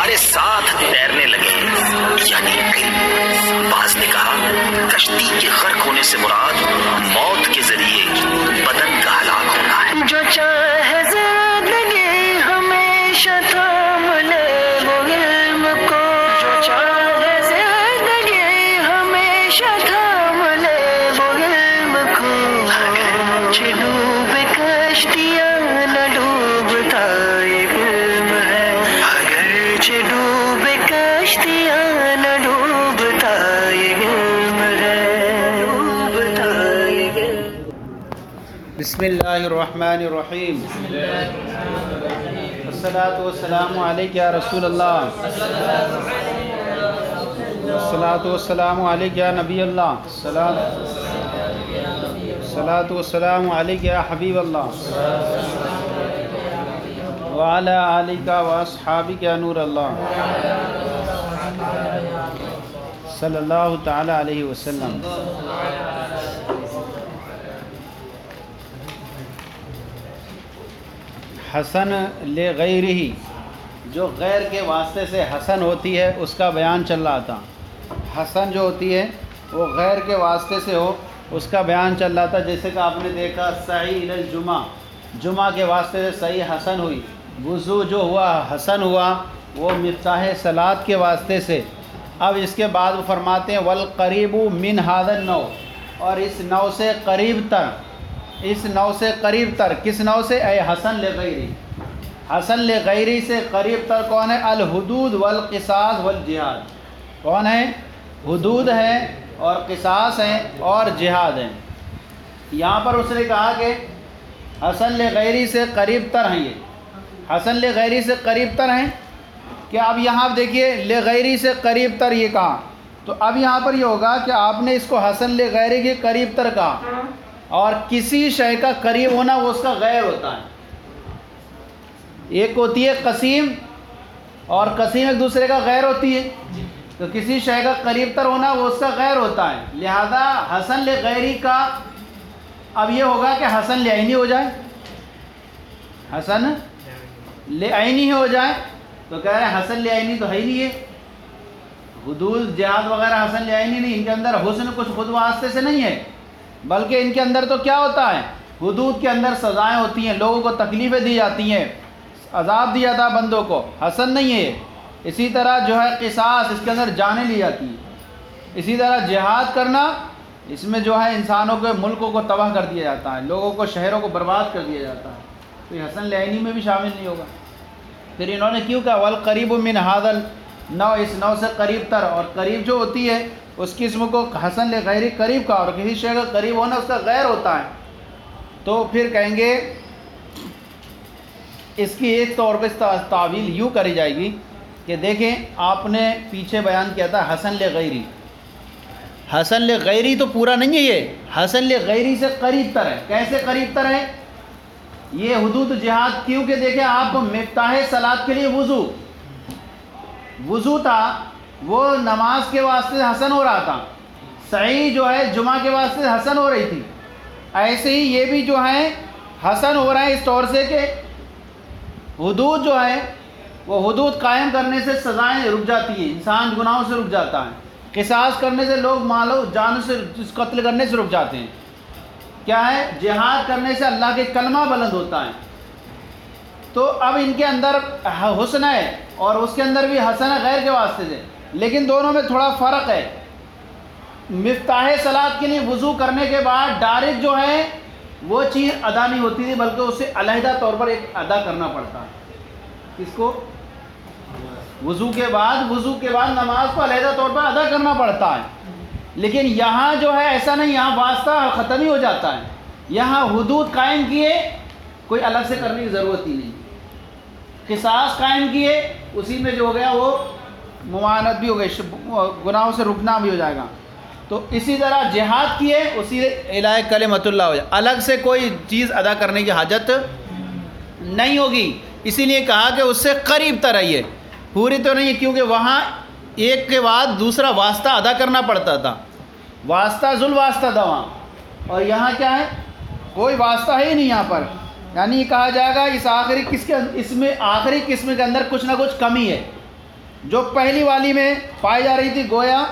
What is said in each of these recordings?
ہمارے ساتھ تیرنے لگے، یعنی علم۔ بعض نے کہا کشتی کے غرق ہونے سے مراد موت کے ذریعے بدن کا ہلاک ہونا ہے۔ جو چاہے زندگی ہمیشہ تھام لے وہ علم کو، جو چاہے زندگی ہمیشہ تھام لے وہ علم کو۔ اگرچہ ڈوب کشتیاں نہ ڈوبتا یہ علم ہے، اگرچہ ڈوب کشتیاں نہ ڈوبتا یہ علم ہے، ڈوبتا یہ علم۔ بسم اللہ الرحمن الرحیم، الصلاۃ والسلام علیک یا رسول اللہ، الصلاۃ والسلام علیک یا نبی اللہ، الصلاۃ والسلام علیک یا حبیب اللہ، وعلی آلک واصحابک یا نور اللہ، صلی اللہ تعالی علیہ وسلم۔ حسن لغیرہ، جو غیر کے واسطے سے حسن ہوتی ہے اس کا بیان چل رہا تھا۔ حسن جو ہوتی ہے وہ غیر کے واسطے سے ہو اس کا بیان چل رہا تھا، جیسے کہ آپ نے دیکھا سعی الی الجمعہ، جمعہ کے واسطے سے صحیح حسن ہوئی۔ وضو جو ہوا حسن ہوا وہ مفتاح صلاۃ کے واسطے سے۔ اب اس کے بعد وہ فرماتے ہیں والقریب من ھذا النوع، اور اس نوع سے قریب تر، اس نوع سے قریب تر، کس نوع سے؟ اے حسن لغیری، حسن لغیری سے قریب تر کون ہے؟ الحدود والقصاص والجہاد۔ کون ہے؟ حدود ہے اور قصاص ہیں اور جہاد ہیں۔ یہاں پر اس نے کہا کہ حسن لغیری سے قریب تر ہیں، یہ حسن لغیری سے قریب تر ہیں کہ اب یہاں دیکھیے لغیری سے قریب تر یہ کہا، تو اب یہاں پر یہ ہوگا کہ آپ نے اس کو حسن لغیری کے قریب تر کہا، اور کسی شے کا قریب ہونا وہ اس کا غیر ہوتا ہے۔ ایک ہوتی ہے قسیم، اور قسیم ایک دوسرے کا غیر ہوتی ہے، تو کسی شے کا قریب تر ہونا وہ اس کا غیر ہوتا ہے۔ لہذا حسن لغیری کا اب یہ ہوگا کہ حسن لعینی ہو جائے، حسن لعینی ہو جائے، تو کہہ رہے ہیں حسن لعینی تو ہے ہی نہیں ہے، حدود جہاد وغیرہ حسن لعینی نہیں، ان کے اندر حسن کچھ خود واسطے سے نہیں ہے، بلکہ ان کے اندر تو کیا ہوتا ہے؟ حدود کے اندر سزائیں ہوتی ہیں، لوگوں کو تکلیفیں دی جاتی ہیں، عذاب دیا جاتا ہے بندوں کو، حسن نہیں ہے۔ اسی طرح جو ہے قصاص، اس کے اندر جانیں لی جاتی ہیں۔ اسی طرح جہاد کرنا، اس میں جو ہے انسانوں کے ملکوں کو تباہ کر دیا جاتا ہے، لوگوں کو شہروں کو برباد کر دیا جاتا ہے، تو یہ حسن لعینی میں بھی شامل نہیں ہوگا۔ پھر انہوں نے کیوں کہا والقریب من ھذا النوع، اس نوع سے قریب تر، اور قریب جو ہوتی ہے اس قسم کو حسن لغیری قریب کا، اور کسی شے کا قریب ہونا اس کا غیر ہوتا ہے، تو پھر کہیں گے اس کی ایک طور پہ تعویل یوں کری جائے گی کہ دیکھیں آپ نے پیچھے بیان کیا تھا حسن لغیری، حسن لغیری تو پورا نہیں ہے، یہ حسن لغیری سے قریب تر ہے۔ کیسے قریب تر ہے؟ یہ حدود جہاد، کیونکہ دیکھیں آپ مفتاح صلاۃ کے لیے وضو تھا، وہ نماز کے واسطے سے حسن ہو رہا تھا، سعی جو ہے جمعہ کے واسطے سے حسن ہو رہی تھی، ایسے ہی یہ بھی جو ہے حسن ہو رہا ہے اس طور سے کہ حدود جو ہے وہ حدود قائم کرنے سے سزائیں رک جاتی ہیں، انسان گناہوں سے رک جاتا ہے، قصاص کرنے سے لوگ مالوں جانوں سے قتل کرنے سے رک جاتے ہیں، کیا ہے؟ جہاد کرنے سے اللہ کے کلمہ بلند ہوتا ہے۔ تو اب ان کے اندر حسن ہے اور اس کے اندر بھی حسن ہے غیر کے واسطے سے، لیکن دونوں میں تھوڑا فرق ہے۔ مفتاح صلاۃ کے لیے وضو کرنے کے بعد ڈائریکٹ جو ہے وہ چیز ادا نہیں ہوتی تھی، بلکہ اسے علیحدہ طور پر ایک ادا کرنا پڑتا ہے۔ اس کو وضو کے بعد نماز کو علیحدہ طور پر ادا کرنا پڑتا ہے، لیکن یہاں جو ہے ایسا نہیں، یہاں واسطہ ختم ہی ہو جاتا ہے، یہاں حدود قائم کیے، کوئی الگ سے کرنے کی ضرورت ہی نہیں، قصاص قائم کیے، اسی میں جو ہو گیا وہ ممانعت بھی ہو گئی، گناہوں سے رکنا بھی ہو جائے گا۔ تو اسی طرح جہاد کیے، اسی الہ کلمۃ اللہ ہو جائے، الگ سے کوئی چیز ادا کرنے کی حاجت نہیں ہوگی۔ اسی لیے کہا کہ اس سے قریب تر ہے، پوری تو نہیں ہے، کیونکہ وہاں ایک کے بعد دوسرا واسطہ ادا کرنا پڑتا تھا، واسطہ ذل واسطہ تھا وہاں، اور یہاں کیا ہے؟ کوئی واسطہ ہے ہی نہیں یہاں پر، یعنی یہ کہا جائے گا اس میں آخری قسم کے اندر کچھ نہ کچھ کمی ہے، جو پہلی والی میں پائی جا رہی تھی، گویا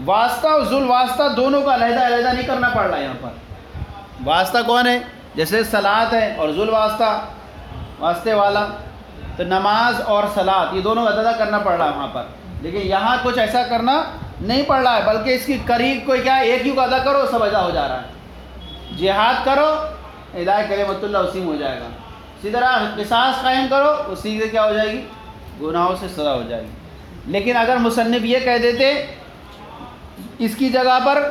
واسطہ اور ذل واسطہ دونوں کا علیحدہ علیحدہ نہیں کرنا پڑ رہا ہے یہاں پر۔ واسطہ کون ہے؟ جیسے صلاۃ ہے اور ذل واسطہ واسطے والا، تو نماز اور صلاۃ یہ دونوں ادا کرنا پڑ رہا ہے وہاں پر، لیکن یہاں کچھ ایسا کرنا نہیں پڑ رہا ہے، بلکہ اس کی قریب کوئی کیا ہے، ایک ہی کو ادا کرو سب ادا ہو جا رہا ہے۔ جہاد کرو ادائے کلمۃ اللہ اسی میں ہو جائے گا، اسی طرح قصاص قائم کرو اسی سے کیا ہو جائے گی، گناہوں سے سزا ہو جائے گی۔ لیکن اگر مصنف یہ کہہ دیتے اس کی جگہ پر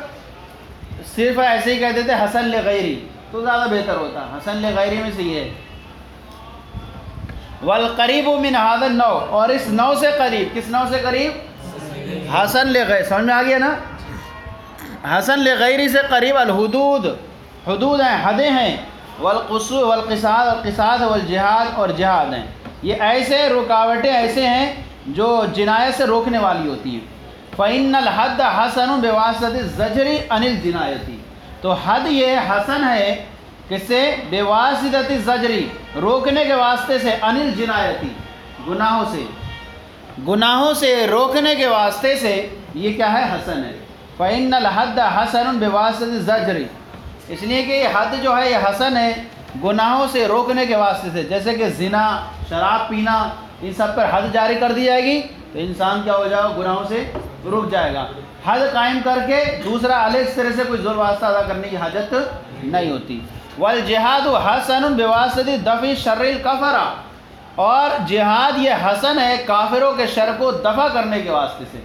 صرف ایسے ہی کہہ دیتے حسن لغیری تو زیادہ بہتر ہوتا۔ حسن لغیری میں سے یہ ہے والقریب من هذا النوع، اور اس نوع سے قریب، کس نوع سے قریب؟ حسن لغیر، سمجھ میں آ گیا نا؟ حسن لغیری سے قریب الحدود، حدود ہیں، حدیں ہیں، والقصور والقصاص، اور قصاص والجہاد، اور جہاد ہیں۔ یہ ایسے رکاوٹیں ایسے ہیں جو جنایت سے روکنے والی ہوتی ہیں۔ فإن الحد حسن بواسطہ الزجر عن الجنایتی، تو حد یہ حسن ہے کس سے؟ بواسطہ الزجری، روکنے کے واسطے سے، عن الجنایتی، گناہوں سے، گناہوں سے روکنے کے واسطے سے یہ کیا ہے؟ حسن ہے۔ فإن الحد حسن بواسطہ الزجری، اس لیے کہ یہ حد جو ہے یہ حسن ہے گناہوں سے روکنے کے واسطے سے، جیسے کہ زنا، شراب پینا، ان سب پر حد جاری کر دی جائے گی تو انسان کیا ہو جائے گا؟ گناہوں سے رک جائے گا۔ حد قائم کر کے دوسرا الگ طرح سے کوئی ذل واسطہ ادا کرنے کی حاجت نہیں ہوتی۔ والجہاد حسن بواسطہ دفع شر الکفرہ، اور جہاد یہ حسن ہے کافروں کے شر کو دفع کرنے کے واسطے سے،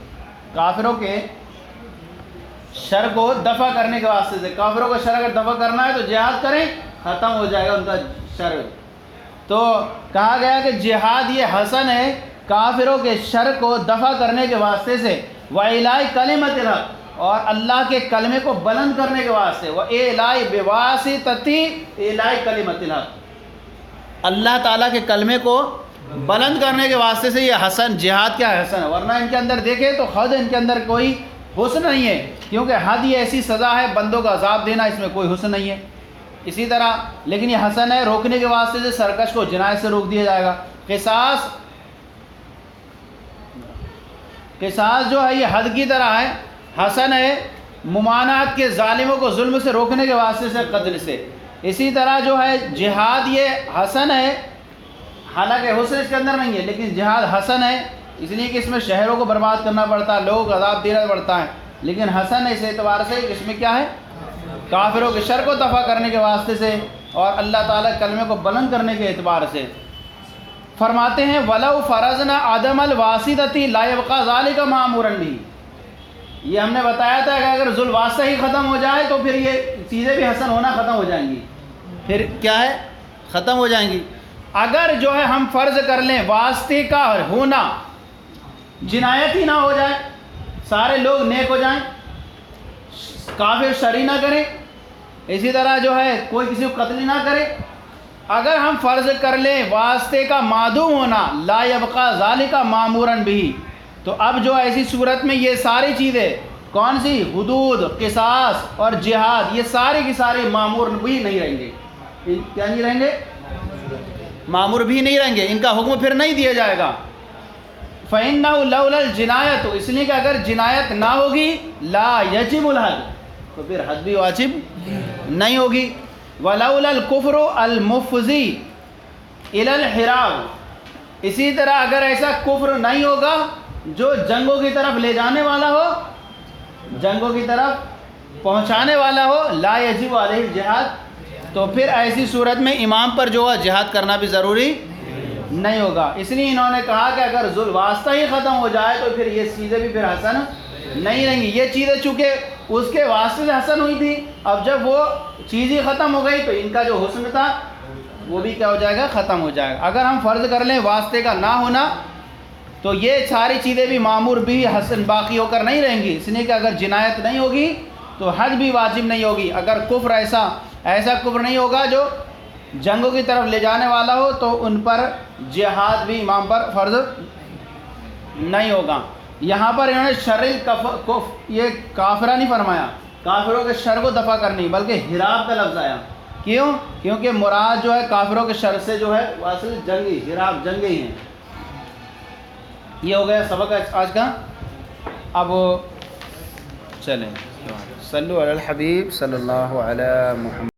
کافروں کے شر کو دفع کرنے کے واسطے سے۔ کافروں کا شر اگر دفع کرنا ہے تو جہاد کریں، ختم ہو جائے گا ان کا شر۔ تو کہا گیا کہ جہاد یہ حسن ہے کافروں کے شر کو دفع کرنے کے واسطے سے، وَإِلَٰهِ كَلِمَةِ الْحَقِّ، اور اللہ کے کلمے کو بلند کرنے کے واسطے، وَإِلَٰهِ بِوَاسِطَةِ إِلَٰهِ كَلِمَةِ الْحَقِّ، اللہ تعالیٰ کے کلمے کو بلند کرنے کے واسطے سے یہ حسن، جہاد کیا ہے؟ حسن ہے۔ ورنہ ان کے اندر دیکھیں تو خود ان کے اندر کوئی حسن نہیں ہے، کیونکہ حد یہ ایسی سزا ہے بندوں کا عذاب دینا، اس میں کوئی حسن نہیں ہے۔ اسی طرح لیکن یہ حسن ہے روکنے کے واسطے سے، سرکش کو جنایت سے روک دیا جائے گا۔ قصاص، قصاص جو ہے یہ حد کی طرح ہے، حسن ہے ممانعت کے، ظالموں کو ظلم سے روکنے کے واسطے سے، قتل سے۔ اسی طرح جو ہے جہاد یہ حسن ہے، حالانکہ حسن اس کے اندر نہیں ہے لیکن جہاد حسن ہے، اس لیے کہ اس میں شہروں کو برباد کرنا پڑتا ہے، لوگوں کو عذاب دینا پڑتا ہے، لیکن حسن ہے اس اعتبار سے کہ اس میں کیا ہے؟ کافروں کے شر کو دفع کرنے کے واسطے سے اور اللہ تعالیٰ کلمے کو بلند کرنے کے اعتبار سے۔ فرماتے ہیں وَلَوْ فَرَضْنَا عَدَمَ الْوَاسِطَةِ لَا يَبْقَى ذَلِكَ مَأْمُورًا بِهِ، یہ ہم نے بتایا تھا کہ اگر ذل واسطہ ہی ختم ہو جائے تو پھر یہ چیزیں بھی حسن ہونا ختم ہو جائیں گی، پھر کیا ہے؟ ختم ہو جائیں گی۔ اگر جو ہے ہم فرض کر لیں واسطے کا ہونا، جنایت ہی نہ ہو جائے، سارے لوگ نیک ہو جائیں، کافر شری نہ کریں، اسی طرح جو ہے کوئی کسی کو قتل نہ کرے، اگر ہم فرض کر لیں واسطے کا معدوم ہونا، لا یبقى ذالک مامورا بہ، تو اب جو ایسی صورت میں یہ ساری چیزیں کون سی؟ حدود، قصاص اور جہاد، یہ ساری کی ساری مامور بھی نہیں رہیں گے۔ کیا نہیں رہیں گے؟ مامور بھی نہیں رہیں گے، ان کا حکم پھر نہیں دیا جائے گا۔ فَإِنَّهُ لَوْلَا الْجِنَایَةُ، اس لیے کہ اگر جنایت نہ ہوگی، لا یجب الحد، تو پھر حد بھی واجب نہیں ہوگی۔ وَلَوْلَا الْكُفْرُ الْمُفْضِي إِلَى الْحِرَابِ، اسی طرح اگر ایسا کفر نہیں ہوگا جو جنگوں کی طرف لے جانے والا ہو، جنگوں کی طرف پہنچانے والا ہو، لا یجب علیہ الجہاد، تو پھر ایسی صورت میں امام پر جو ہے جہاد کرنا بھی ضروری نہیں ہوگا۔ اس لیے انہوں نے کہا کہ اگر ذل واسطہ ہی ختم ہو جائے تو پھر یہ چیزیں بھی پھر حسن نہیں رہیں گی۔ یہ چیزیں چونکہ اس کے واسطے سے حسن ہوئی تھی، اب جب وہ چیز ہی ختم ہو گئی تو ان کا جو حسن تھا وہ بھی کیا ہو جائے گا؟ ختم ہو جائے گا۔ اگر ہم فرض کر لیں واسطے کا نہ ہونا تو یہ ساری چیزیں بھی معمور بھی حسن باقی ہو کر نہیں رہیں گی، اس لیے کہ اگر جنایت نہیں ہوگی تو حد بھی واجب نہیں ہوگی۔ اگر کفر ایسا کفر نہیں ہوگا جو جنگوں کی طرف لے جانے والا ہو تو ان پر جہاد بھی امام پر فرض نہیں ہوگا۔ یہاں پر انہوں نے شر یہ کافرہ نہیں فرمایا، کافروں کے شر کو دفع کرنی، بلکہ ہراب کا لفظ آیا۔ کیوں؟ کیونکہ مراد جو ہے کافروں کے شر سے جو ہے اصل جنگی، ہراب جنگی ہیں۔ یہ ہو گیا سبق آج کا. اب چلیں صلو علی الحبیب صلی اللہ علیہ محمد.